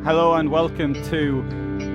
Hello and welcome to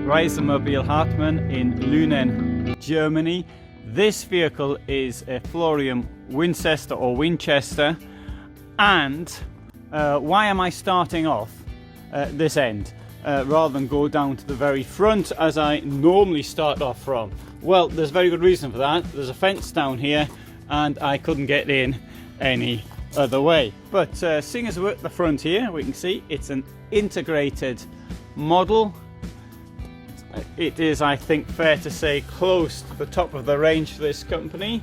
Reisemobil Hartmann in Lünen, Germany. This vehicle is a Florium Wincester or Winchester, and why am I starting off at this end rather than go down to the very front as I normally start off from? Well, there's a very good reason for that. There's a fence down here and I couldn't get in any other way. But seeing as we're at the front here, we can see it's an integrated model. It is, I think, fair to say, close to the top of the range for this company.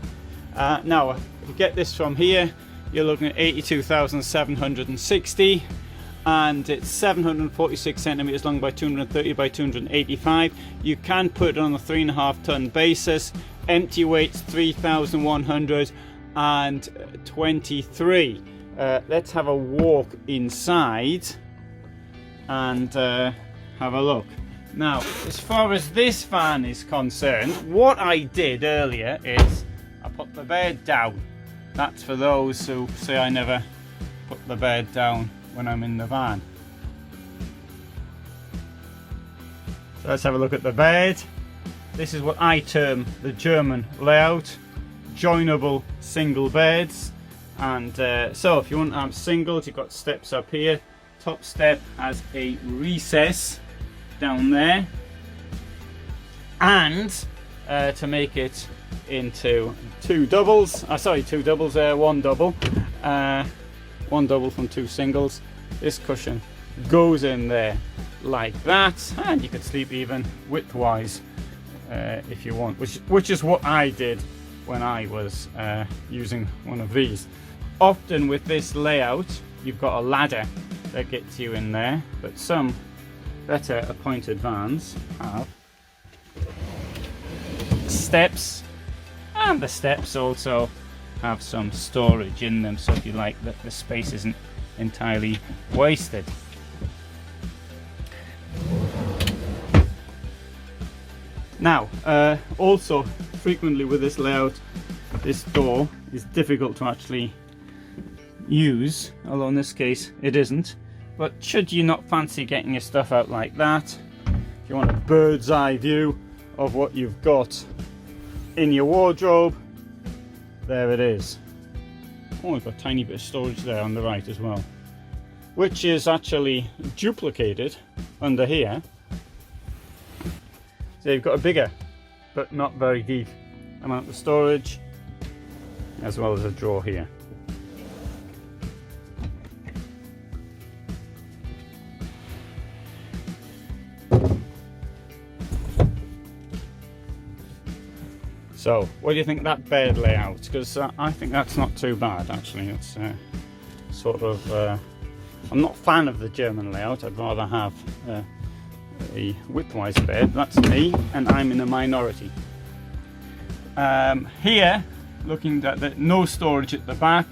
Now, if you get this from here, you're looking at 82,760, and it's 746 centimeters long by 230 by 285. You can put it on a 3.5 ton basis. Empty weight's 3,123. Let's have a walk inside and have a look. Now, as far as this van is concerned, what I did earlier is I put the bed down. That's for those who say I never put the bed down when I'm in the van. So let's have a look at the bed. This is what I term the German layout, joinable single beds. And so if you want to have singles, you've got steps up here. Top step has a recess down there, and to make it into one double, one double from two singles. This cushion goes in there like that, and you could sleep even widthwise if you want, which is what I did when I was using one of these. Often with this layout you've got a ladder that gets you in there, but some better appointed vans have steps, and the steps also have some storage in them, so if you like that the space isn't entirely wasted. Now, also frequently with this layout, this door is difficult to actually use, although in this case it isn't. But should you not fancy getting your stuff out like that, if you want a bird's eye view of what you've got in your wardrobe, there it is. Oh, we've got a tiny bit of storage there on the right as well, which is actually duplicated under here. So you've got a bigger but not very deep amount of storage, as well as a drawer here. So, what do you think of that bed layout? Because I think that's not too bad, actually. It's sort of... I'm not a fan of the German layout. I'd rather have a widthwise bed. That's me, and I'm in a minority. Here, looking at no storage at the back,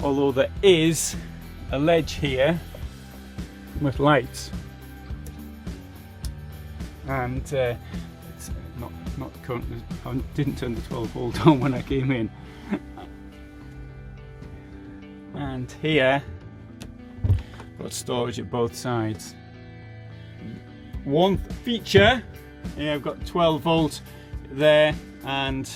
although there is a ledge here with lights. And it's not currently, I didn't turn the 12 volt on when I came in. And here, got storage at both sides. One feature, yeah, I've got 12 volt there and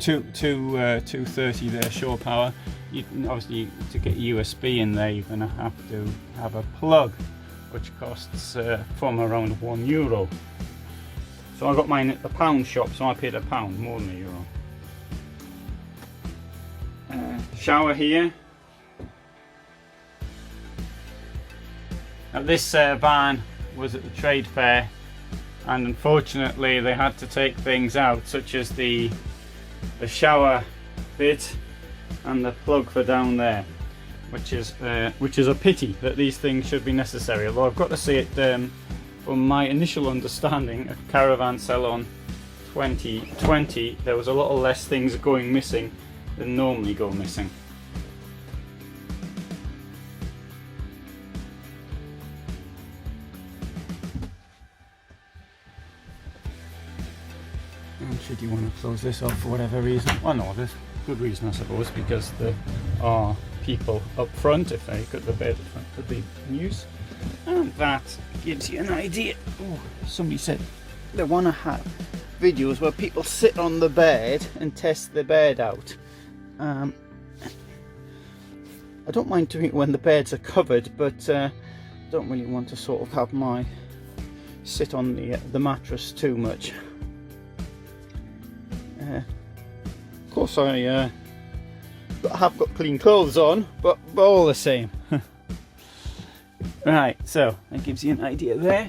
230 there, shore power. Obviously, to get USB in there, you're going to have to have a plug, which costs from around €1. So I got mine at the pound shop, so I paid £1 more than €1. Shower here. Now this van was at the trade fair, and unfortunately they had to take things out, such as the shower bit and the plug for down there, which is a pity that these things should be necessary. Although I've got to say it, from my initial understanding at Caravan Salon 2020, there was a lot less things going missing than normally go missing. And should you want to close this off for whatever reason, well, no, there's good reason, I suppose, because there are people up front, if I got the bed up front, could be in use. And that gives you an idea. Oh, somebody said they want to have videos where people sit on the bed and test the bed out. I don't mind doing it when the beds are covered, but don't really want to sort of have my sit on the mattress too much. Of course I have got clean clothes on, but all the same. Right, so that gives you an idea there.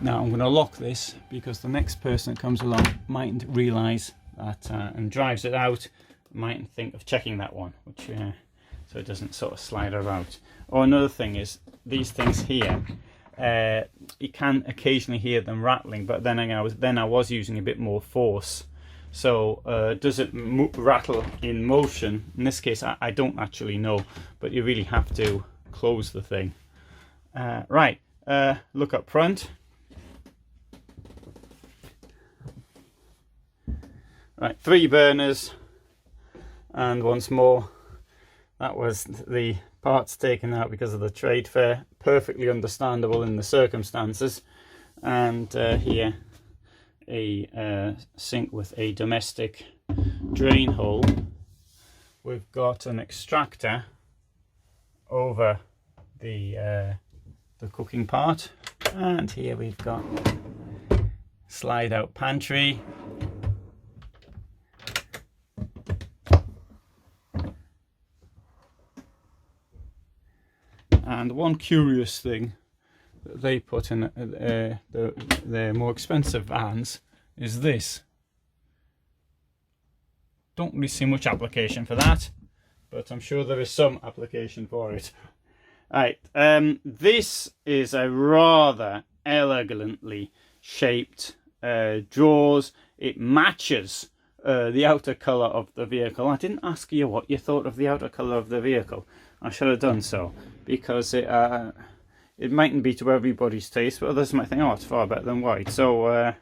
Now I'm going to lock this because the next person that comes along mightn't realise that and drives it out, mightn't think of checking that one, which so it doesn't sort of slide about. Or another thing is these things here, you can occasionally hear them rattling, but then I was using a bit more force. So does it rattle in motion? In this case, I don't actually know, but you really have to close the thing. Right, look up front. Right, 3 burners, and once more, that was the parts taken out because of the trade fair. Perfectly understandable in the circumstances. And here, a sink with a domestic drain hole. We've got an extractor over the cooking part, and here we've got slide out pantry. And one curious thing that they put in their more expensive vans is this. Don't really see much application for that, but I'm sure there is some application for it. Right, this is a rather elegantly shaped drawers. It matches the outer colour of the vehicle. I didn't ask you what you thought of the outer colour of the vehicle. I should have done so, because it mightn't be to everybody's taste, but others might think, oh, it's far better than white. So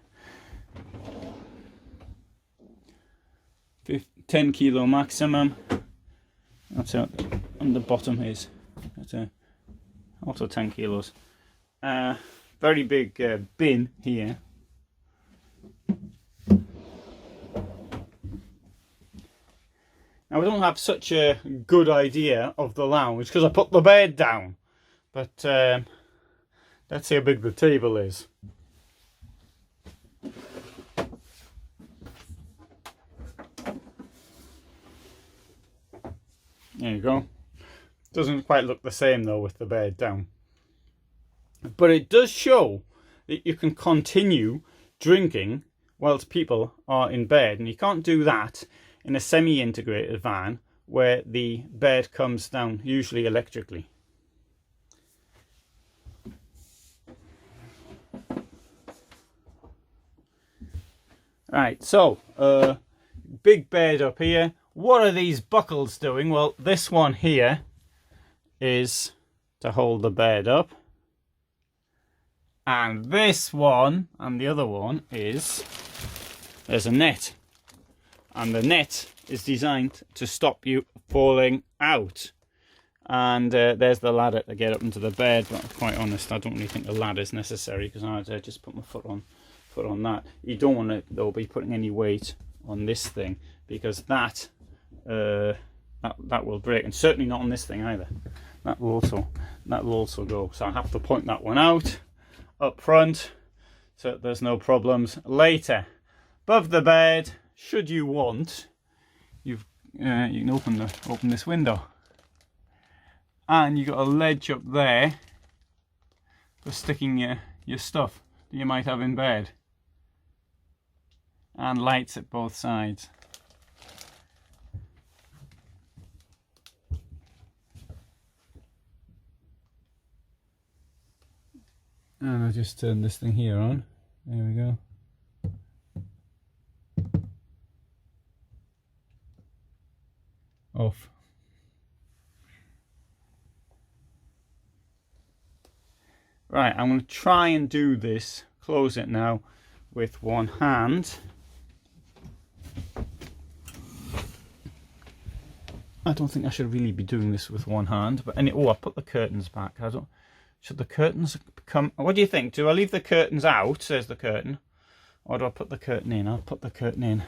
10 kilo maximum. That's how on the bottom is. That's also 10 kilos. Very big bin here. Now, I don't have such a good idea of the lounge because I put the bed down, but let's see how big the table is. There you go. Doesn't quite look the same though with the bed down, but it does show that you can continue drinking whilst people are in bed, and you can't do that in a semi-integrated van where the bed comes down, usually electrically. Right, so big bed up here. What are these buckles doing? Well, this one here is to hold the bed up, and this one and the other one is, there's a net. And the net is designed to stop you falling out. And there's the ladder to get up into the bed. But quite honest, I don't really think the ladder is necessary, because I'd just put my foot on that. You don't want to though be putting any weight on this thing, because that will break, and certainly not on this thing either. That will also go. So I have to point that one out up front, so there's no problems later. Above the bed, should you want, you can open this window, and you've got a ledge up there for sticking your stuff that you might have in bed, and lights at both sides. And I'll just turn this thing here on. There we go. Off. Right, I'm going to try and do this, close it now with one hand. I don't think I should really be doing this with one hand, but oh, I put the curtains back. Should the curtains come? What do you think? Do I leave the curtains out, says the curtain, or do I put the curtain in? I'll put the curtain in.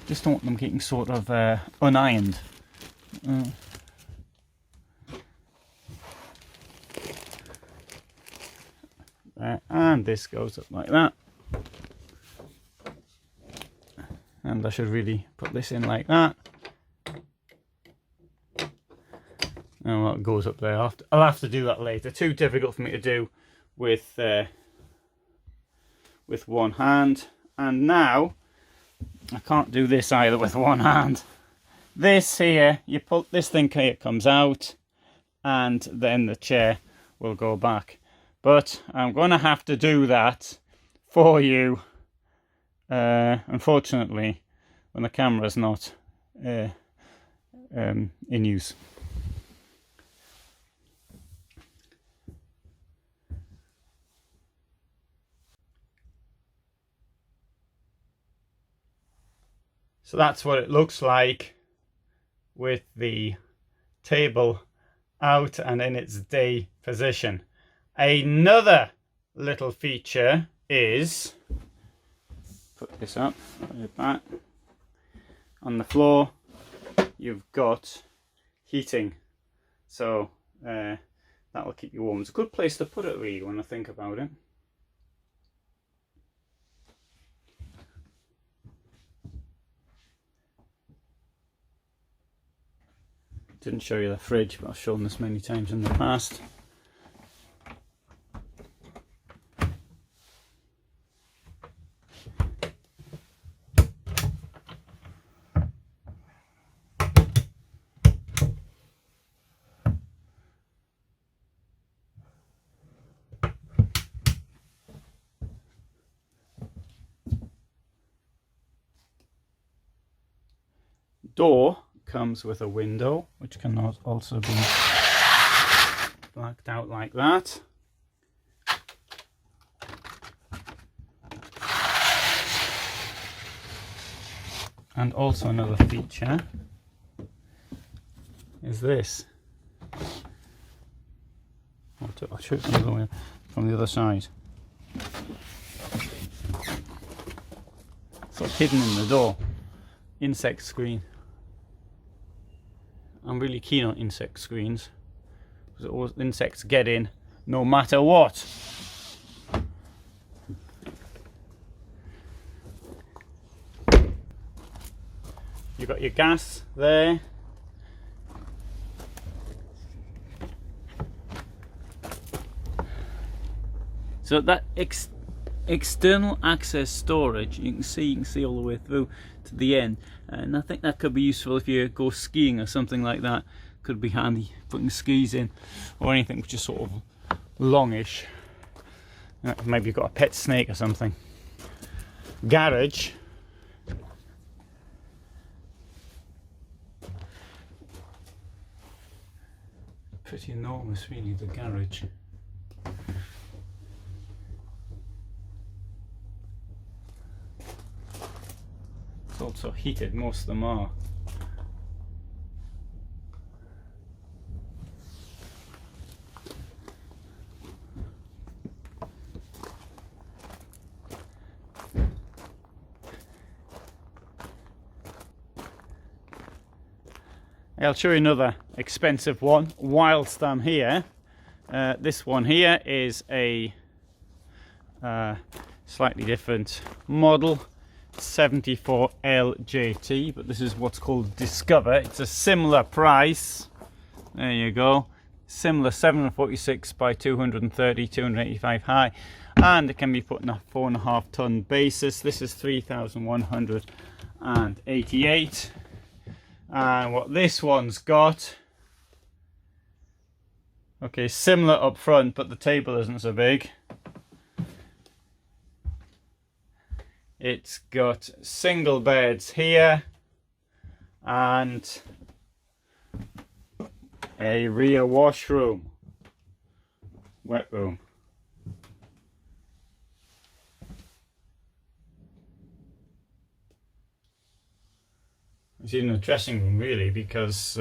Just don't want them getting sort of unironed. And this goes up like that. And I should really put this in like that. And well, it goes up there. I'll have to do that later. Too difficult for me to do with one hand. And now I can't do this either with one hand. This here, you pull this thing here, comes out, and then the chair will go back. But I'm going to have to do that for you, unfortunately, when the camera's not in use. So that's what it looks like with the table out and in its day position. Another little feature is, put this up, put it back, on the floor you've got heating, so that will keep you warm. It's a good place to put it really when I think about it. Didn't show you the fridge, but I've shown this many times in the past. Door comes with a window, which can also be blacked out like that. And also another feature is this. I'll show it from the other side. It's like hidden in the door. Insect screen. I'm really keen on insect screens because insects get in no matter what. You've got your gas there. So that external access storage, you can see all the way through to the end, and I think that could be useful if you go skiing or something like that. Could be handy putting skis in or anything which is sort of longish. Maybe you've got a pet snake or something. Garage. Pretty enormous really, the garage. It's also heated, most of them are. I'll show you another expensive one whilst I'm here. This one here is a slightly different model, 74LJT, but this is what's called Discover. It's a similar price. There you go. Similar 746 by 230, 285 high, and it can be put in a 4.5 ton basis. This is 3,188. And what this one's got, okay, similar up front, but the table isn't so big. It's got single beds here and a rear washroom, wet room. it's in a dressing room really, because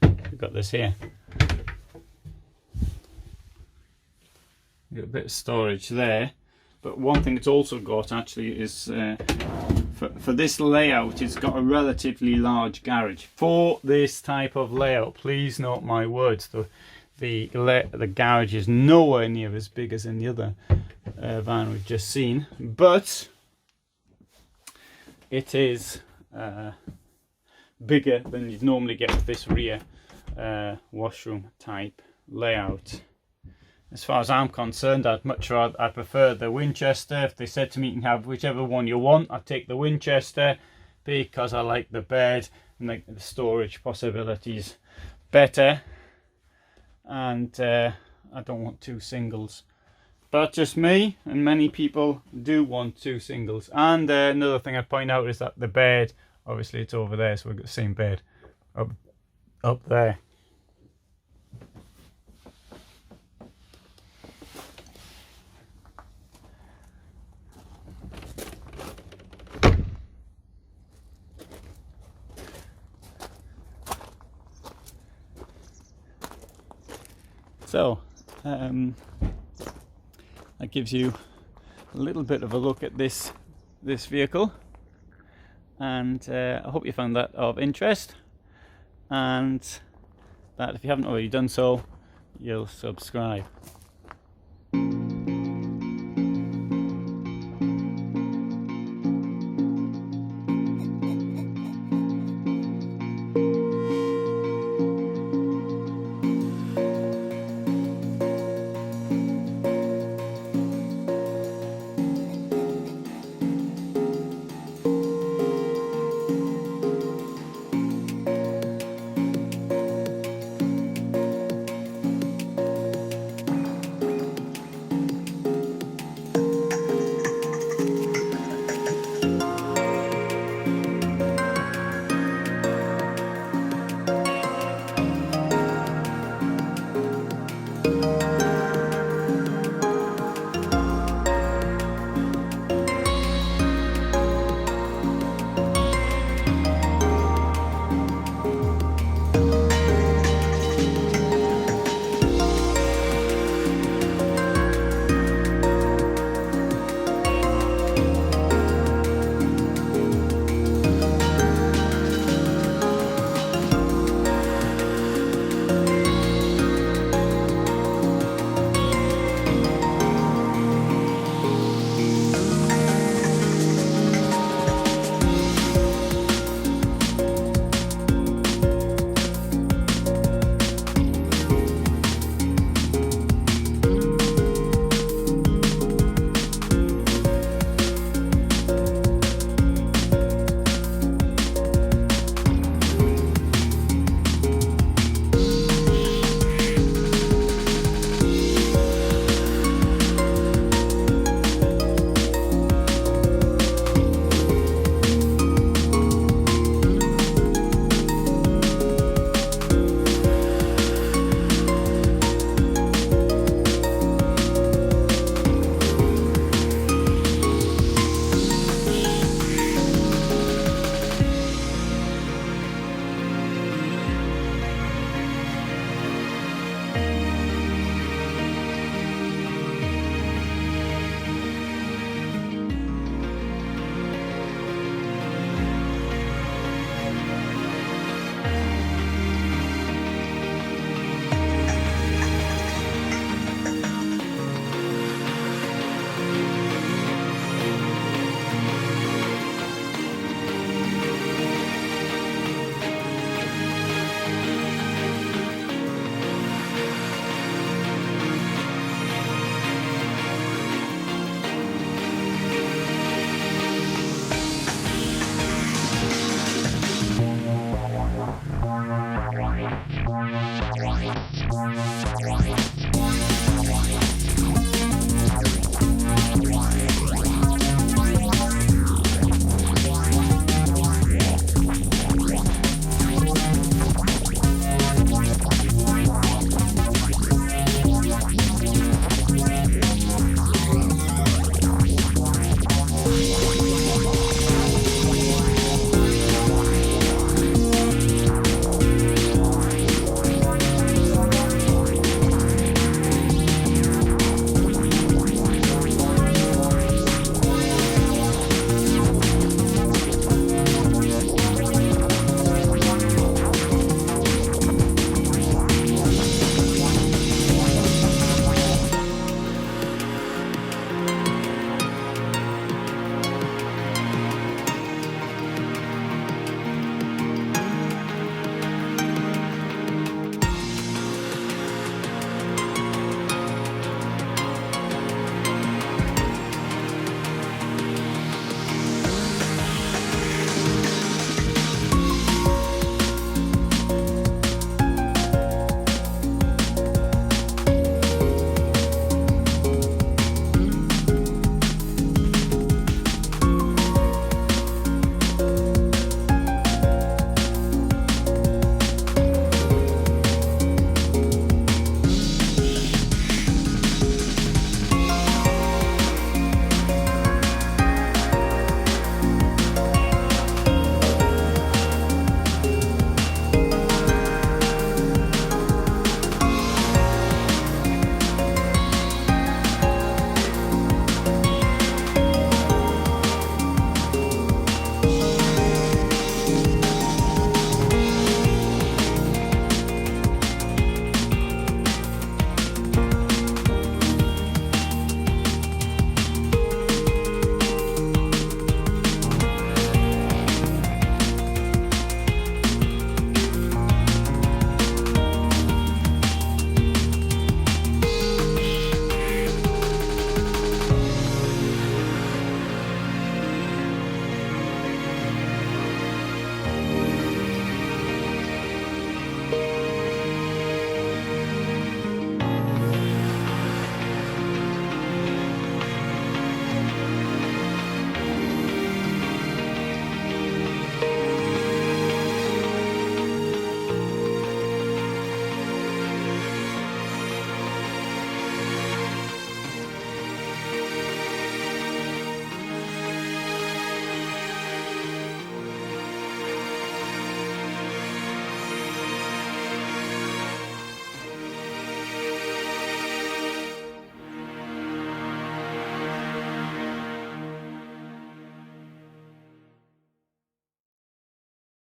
we've got this here. We've got a bit of storage there, but one thing it's also got actually is for this layout, it's got a relatively large garage. For this type of layout, please note my words, the garage is nowhere near as big as in the other van we've just seen, but it is bigger than you'd normally get with this rear washroom type layout. As far as I'm concerned, I prefer the Winchester. If they said to me you can have whichever one you want, I'd take the Winchester, because I like the bed and like the storage possibilities better, and I don't want two singles. But just me, and many people do want two singles. And another thing I'd point out is that the bed, obviously it's over there, so we've got the same bed up there. So that gives you a little bit of a look at this vehicle, and I hope you found that of interest, and that if you haven't already done so, you'll subscribe.